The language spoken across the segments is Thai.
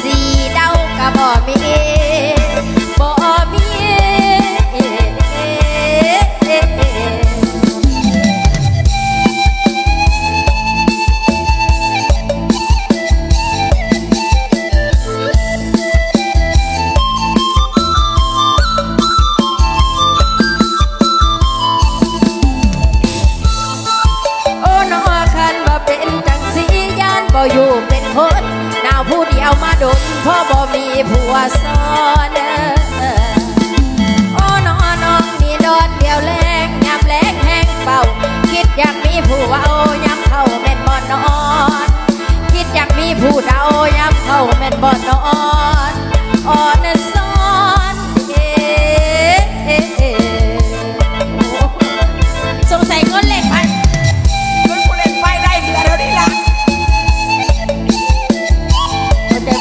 สีเดากะบ่มีบ่มีอยู่เป็นคนหนาวผู้เดียวมาดนพ่อบ่มีผัวซ้อนโอ้น้องน้องนี่ดอนเดียวแรงยามแรงแห้งเป่าคิดอยากมีผู้เว้ายามเข้าแม่นบ่นอนคิดอยากมีผู้เดายามเข้าแม่นบ่นอนอ่อนซ้อนสงสัยเงินเล่นไปเงินผู้เล่นไปได้เดือนเท่านี้ละ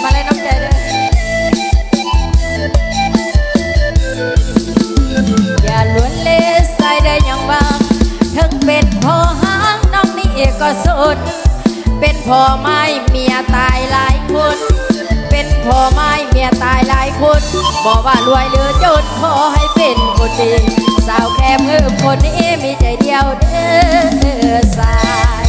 มาเลยน้ำใจเลยอย่าล้วนเลใส่ได้ยังบางถึงเป็นพ่อหางน้องนี่ก็สุดเป็นพ่อไม้เมียตายหลายคนเป็นพ่อไม้เมียตายหลายคนบอกว่ารวยหรือจนขอให้เป็นคนดีสาวแคบเงือบคนนี้มีใจเดียวเด้อสาย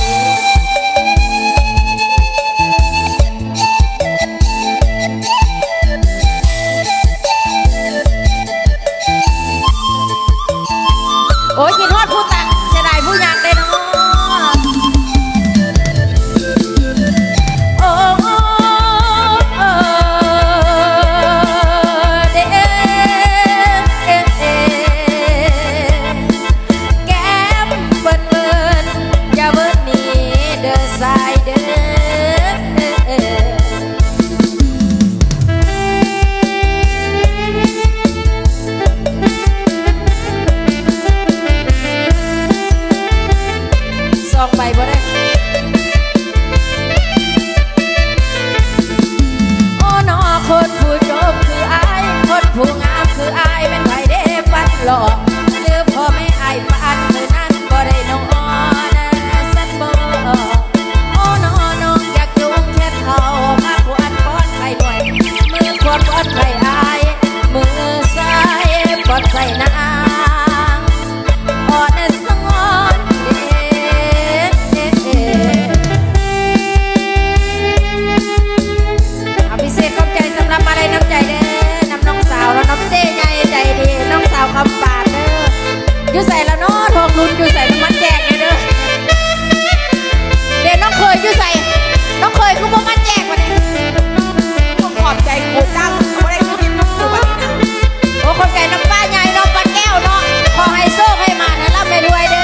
โอ้ยกินฮอดผู้ตักจะได้ผู้อยากได้เนาะโอ้เด้แก้มเบิ่นอย่าเบิ่นนี่เด้อสายเด้อไปบ่ได้โอ้น้อคนผู้จบคืออายคนผู้งามคืออายเป็นไผเด้ปัดหลอกหรือพ่อแม่อายปานมือนั้นบ่ได้น้องสันบ่โอ้น้อน้องอยากจูงแค่เขามาขวดป้อนไข่ด้วยมือขวดป้อนไข่อายมือซ้ายป้อนใส่นางอ่อนสงอนมาเลยน้ำใจเด้อน้ำน้องสาวแล้วน้ำเต้ใหญ่ใจดีน้องสาวคำปาดเด้ออยู่ใส่แล้วเนาะทองลุ้นอยู่ใส่น้ำมันแจกเลยเด้อเดี๋ยวน้องเคยอยู่ใส่น้องเคยคือบ่มันแจกวันนี้ผมขอบใจกูตั้งเขาได้กินน้ำอยู่วันนี้นะโอ้คนไก่น้ำปลาใหญ่น้องปลาแก้วเนาะขอให้โซ่ให้มานะรับไปรวยเด้อ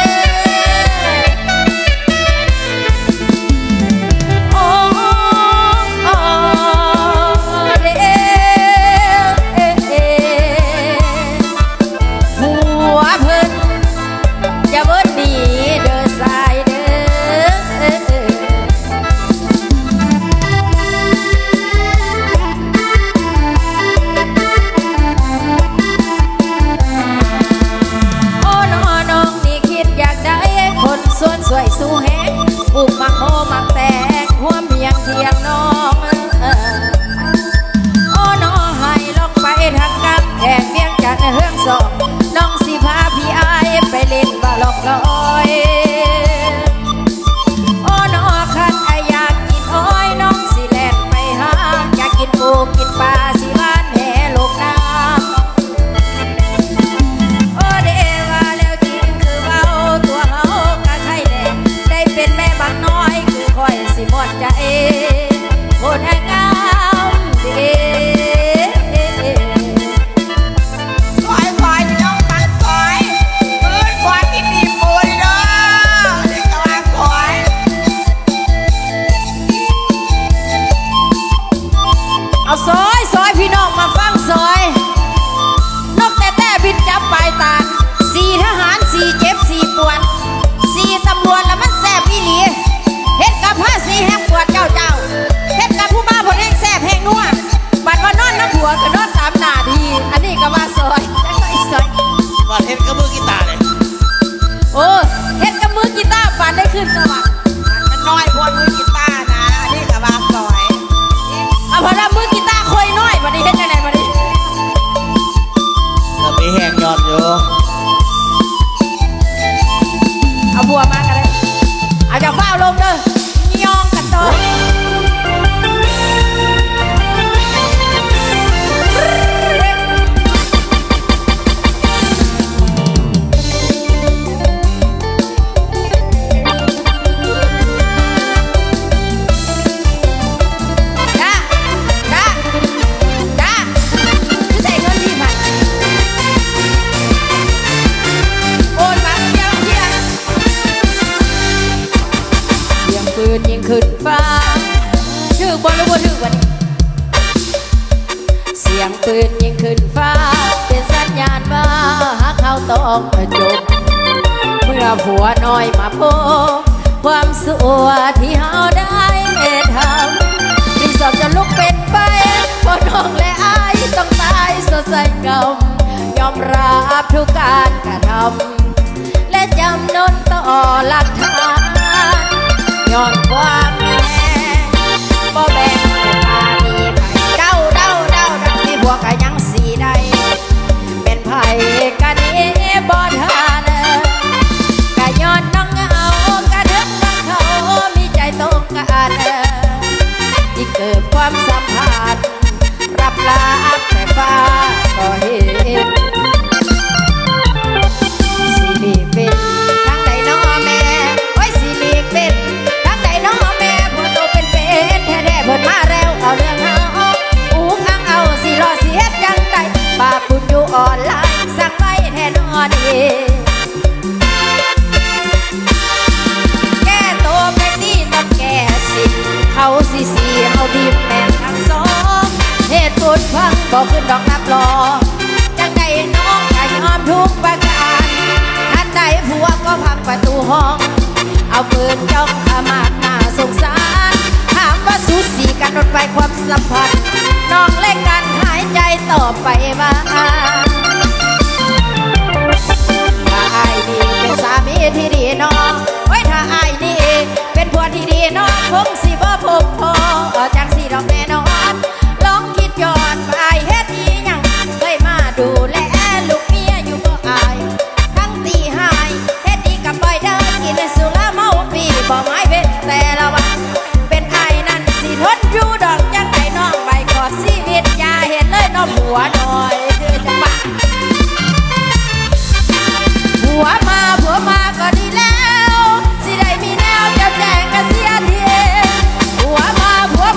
สวยสู้แหงปุบมักโมมักแตกหัวเมียงเทียงน้องโอ้น้องให้ลอกไปทางกำแพงเมียงจากในเฮืองสองน้องสิพาพี่อายไปเล่นบาลอกลอยโอ้น้องคันอยากกินอ้อยน้องสิแล่นไปหาอยากกินปูกินปลาสิบ้านแห่ลูกน้ำโอ้เดว่าแล้วจริงคือเบาตัวเฮาเป็นแม่บ้านน้อยคือคอยสิหมดใจคนให้งามดีคอยพี่น้องปันคอยปืนคอยที่มีปูนเด้อเด็กตะวันคอยเอาซอยพี่น้องมาฟังซอยนกแต่บินจับปลายตาสี่ทหารสี่เจ็บสี่ปวดสี่ตำรวจแล้วมันแสบอีหลีเฮ็ดกับผ้าสีแห้งปวดเจ้าเฮ็ดกับผู้บ้าผลแห้งแสบแห้งนัวบัดว่านอนน้ำหัวก็นอนตามหน้าดีอันนี้ก็ว่าซอยจังก็อีซอยว่าเฮ็ดกับมือกีตาร์เลยโอ้เฮ็ดกับมือกีตาร์ปานได้ขึ้นสวรรค์มันน้อยพวดมือกีตาร์นะอันนี้ก็ว่าซอยเอาพอแล้วมือกี สียงปืนยิงขึ้นฟ้าเป็นสัญญาณว่าหากเขาต้องจบเมื่อผัวน้อยมาพบความสัวที่เฮาได้ทำรีสอร์ทจะลุกเป็นไฟพอน้องและอายต้องตายสดใสเงายอมรับทุกการกระทำและจำนนต่อหลักฐานย้อนความแม่บ่แบ่งเป็นปานีไผเด้าที่พวกก็ยังสีได้เป็นไผกันนี้บ่ทันก็ย้อนน้องเหงากะถึงว่าเขามีใจตรงกันที่เกิดความสัมพันธ์รับลาแต่ฟ้าก็เห็นสิลีเป็นทั้งใดน้อแม่โอ้ยสิลีเป็นทั้งใดน้อแม่พวกโตเป็นแท้ๆเพิ่นมาแล้วเอาเรื่องเฮาอู้อังเอาสิรอสิเฮ็ดจังใดบาปบุญอยู่ออนไลน์สั่งไว้แท้นอนเองแก้โตไปนี่ต้องแก้สิเขาสิเฮาดีแม่นทั้งสองเหตุผลฟังบอกขึ้นดอกนับรองจังใดน้องก็ยอมทุกประการท่านใดผัวก็พังประตูห้องเอาปืนจ้องขมับหน้าสงสารถามว่าสูสีกันลดไปความสัมพันธ์น้องเล่นกันหายใจต่อไปว่าถ้าอายนี่เป็นสามีที่ดีน้องไว้ถ้าอายนี่เป็นผัวที่ดีน้องคงสิบ่พบพอจังสิดอกแน่นอนลองคิดย้อนไปเฮ็ดอีหยังเคยมาดูแลลูกเมียอยู่บ่อายทั้งตีหายเฮ็ดดีกับบ่อยเดินกินสุราเมาปีบ่ไม้เป็นแต่ละวันเป็นอายนั่นสิทนอยู่ดอกจังไดน้องไปขอชีวิตอย่าเห็นเลยน้องผัวน้อยคือจังหวะผัวมาก็ดีแล้วสิได้มีแนวจะแจ้งกันเสียทีผัว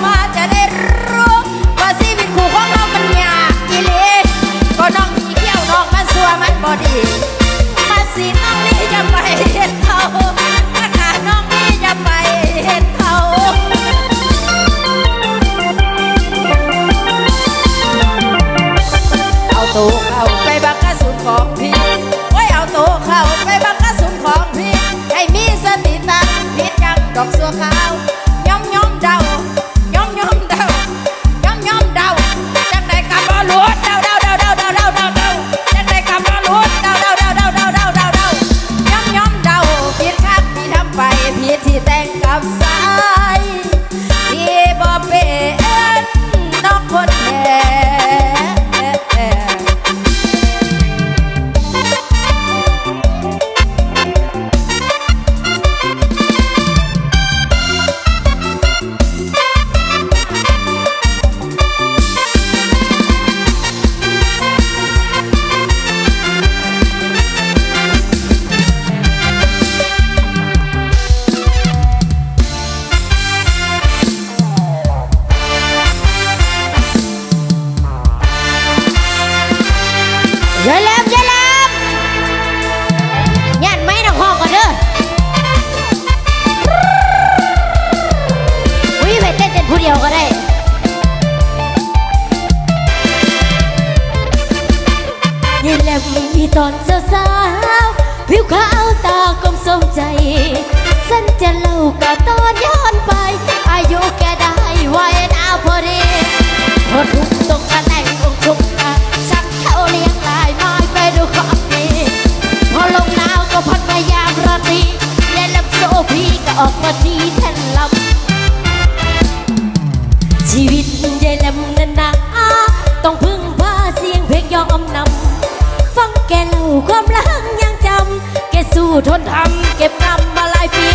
มาจะได้รู้ว่าชีวิตคู่ของเรามันยากอีหลีก็น้องมีเขี้ยวน้องมันสัวมันบ่ดีมาสิน้องนี่จะไปเห็นเขาถ้าขาดน้องนี่จะไปเห็นเขาเอาตัวเข้าไปบังกระสุนของพี่ไว้เอาตัวเข้าไปบังกระสุนของพี่ให้มีสติตั้งผิดจังดอกสัวขาวย่อมเดาจังได้กับบ่หลุดเดาจังได้กับบ่หลุดเดาย่อมเดาผิดคักที่ทำไปผิดที่แต่งกับสายที่บ่เป็นนอกคนแท้อย่าลืมยันไม่นักห้องก่อนเด้ออุ้ยไปเต้นผู้เดียวก็ได้ยันแล้วมีตอนสาวๆผิวขาวตากลมสมใจฉันจะเล่ากับตอนย้อนไปอายุแกได้ไว้นาพอดีพอทุกตรงกันแต่งองค์ทุกชักเขาเลี้ยงลายไม้ไปดูของดีพอลงหนาวก็พัดมายามราตรีเล่นลำโซพีก็ออกมาดีแทนลำชีวิตยายแหลมนั้นนะต้องพึ่งพาเสียงเพลงยอมนำฟังแกเล่าความหลังยังจำแกสู้ทนทำเก็บงำมาหลายปี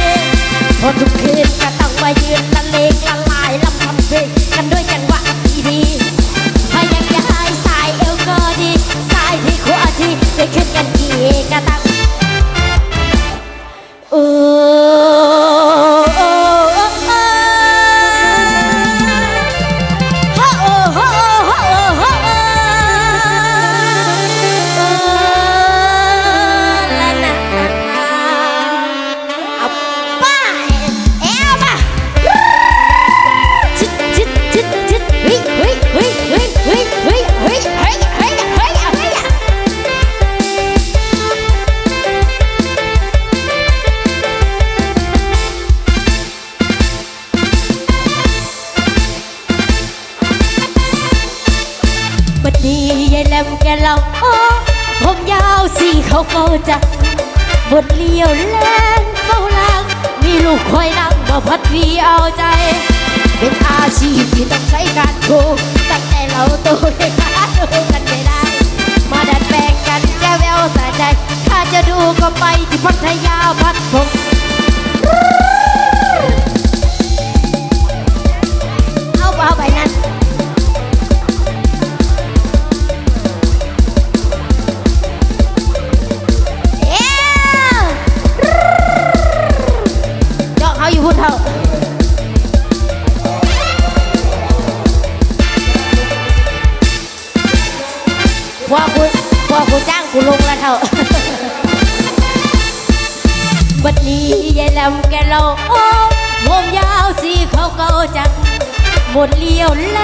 พอทุกคืนก็ต้องมายืนละเลงละลายลำทำเพลงกันด้วยจังหวะดีๆพายังจะหายสายเอวก็ดีสายที่ขวาที่ได้ขึ้นกันกี่กระตัง นี้ยายแหลมแกเราโอ้ผมยาวสีเขาเฝ้าจักบทเลี้ยวแรงเฝ้าลางมีลูกคอยนั่งมาพัดวีเอาใจ เป็นอาชีพที่ต้องใช้การโกงตั้งแต่เราโตได้หาดูกันไม่ได้ มาดัดแปลงกันแก้วแววสะใจ ถ้าจะดูก็ไปที่พัทยาพัดผมเอาไปนั้นเจาะเขาอยู่พุ่นเท่าพอกูจ้างกูลงแล้วเท่า บัดนี้ยายแหลมแกเราโอ้ผมยาวสีเขาเก่าจังหมดเลี้ยวแร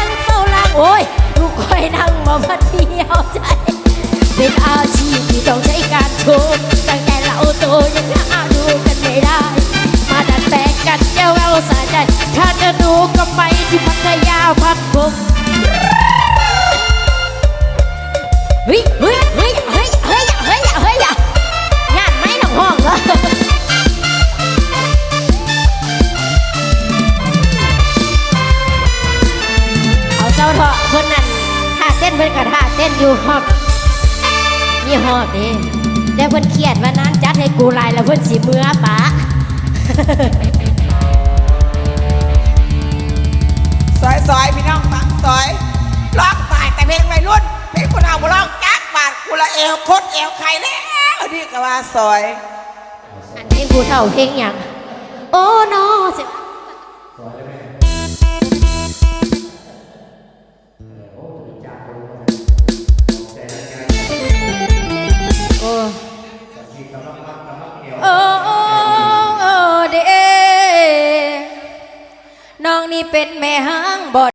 งเฝ้าล่างโอ้ยลูกคอยนั่งมาพัดเที่ยวใจ เป็นอาชีพที่ต้องใช้การโกงตั้งแต่เราโตยังหาดูกันไม่ได้ มาดัดแปลงกันแก้วแววสะใจ ถ้าจะดูก็ไปที่พัทยาพัดผมเฮ้ยเฮ้ยเฮ้ยเฮ้ยเฮ้ยเฮ้ยเฮ้ยงานไม่หนังห้องเหรอเอาเจ้าเถอะคนนั้นท่าเต้นเพิ่นกับท่าเต้นอยู่หอบมีหอบดิแต่เพิ่นเครียดว่านั้นจัดให้กูลายแล้วเพิ่นสีเมื่อปะ ซอยพี่น้องฟังซอยร้องตายแต่เพลงวัยรุ่นเพลงคนเอาบุร้องจักบาดกูละเอวโคตรเอวใครแล้วนี่ก็ว่าซอย อันนี้กูเท่าเพลงอย่างโอ้นอ